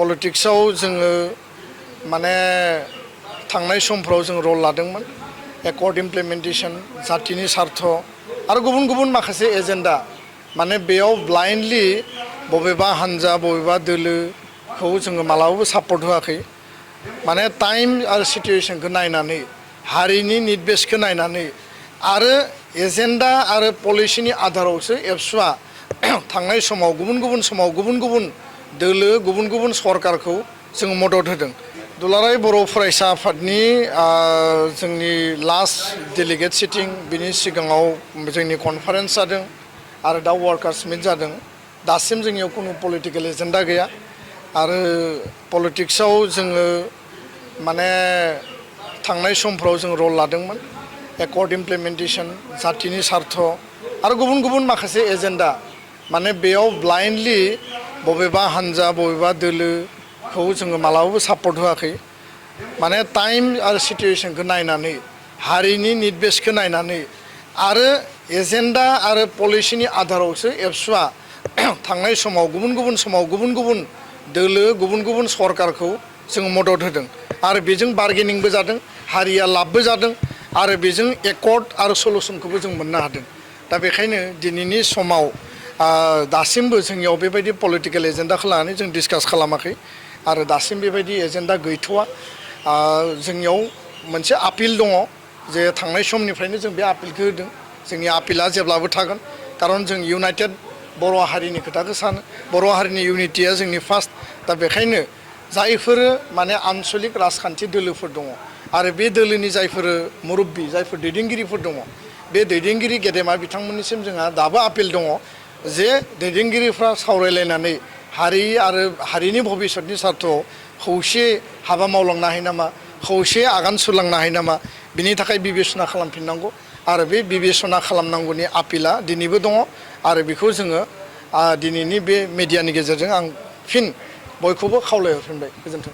पलिटिक्सआव जोङो माने थांनाय समफ्राव जों रल लादोंमोन एकर्ड इमप्लिमेन्टेसन जातिनि सार्थ आरो गुबुन गुबुन माखासे एजेन्डा माने बेयाव ब्लाइन्डलि बबेबा हान्जा बबेबा दोलोखौ जोङो मालाबाबो सापर्ट होआखै माने टाइम आरो सिटुएशनखौ नायनानै हारिनि निड बेसखौ नायनानै आरो एजेन्डा आरो पलिसिनि आधारावसो एबसुआ थांनाय समाव गुबुन गुबुन दोलो गुबुन गुबुन सरकारखौ जों मदद होदों दुलाराय बर' फरायसा आफादनि जोंनि लास्ट डेलिगेट सिटिं बिनि सिगाङाव जोंनि कनफारेन्स जादों आरो दा वार्कार्स मिट जादों दासिम जोंनियाव कुनु पलिटिकेल एजेन्डा गैया आरो पलिटिक्सआव जोङो माने थांनाय समफ्राव जों रल लादोंमोन एकर्ड इमप्लिमेन्टेसन जातिनि सार्थ आरो गुबुन गुबुन माखासे एजेन्डा माने बेयाव ब्लाइन्डलि बबेबा हान्जा बबेबा दोलोखौ जोङो मालाबाबो सापर्ट होआखै माने टाइम आरो सिटुएशनखौ नायनानै हारिनि निड बेसखौ नायनानै आरो एजेन्डा आरो पलिसिनि आधारावसो एबसुआ थांनाय समाव गुबुन गुबुन दोलो गुबुन गुबुन सरकारखौ जों मदद होदों आरो बेजों बार्गेनिंबो जादों हारिया लाबबो जादों आरो बेजों एकर्ड आरो सलुसनखौबो जों मोननो हादों दा बेखायनो दिनैनि समाव दासिमबो जोंनियाव बेबायदि पलिटिकेल एजेन्डाखौ लानानै जों डिसकास खालामाखै आरो दासिम बेबायदि एजेन्डा गैथ'वा जोंनियाव मोनसे आपिल दङ जे थांनाय समनिफ्रायनो जों बे आपिलखौ होदों जोंनि आपिला जेब्लाबो थागोन खारन जों इउनाइटेड बर' हारिनि खोथाखौ सानो बर' हारिनि इउनिटिया जोंनि फार्स्ट दा बेखायनो जायफोर माने आन्सलिक राजखान्थि दोलोफोर दङ आरो बे दोलोनि जायफोर मुरब्बी जायफोर दैदेनगिरिफोर दङ बे दैदेनगिरि गेदेमा बिथांमोननिसिम जोंहा दाबो आपिल दङ जे दैदेनगिरिफ्रा सावरायलायनानै हारि आरो हारिनि भबिसतनि सार्थआव खौसे हाबा मावलांनो हायो नामा खौसे आगान सुरलांनो हायो नामा बिनि थाखाय बिबेसना खालामफिननांगौ आरो बे बिबेसना खालामनांगौनि आपिला दिनैबो दङ आरो बेखौ जोङो दिनैनि बे मिडियानि गेजेरजों आं फिन बयखौबो खावलायहरफिनबाय गोजोन्थों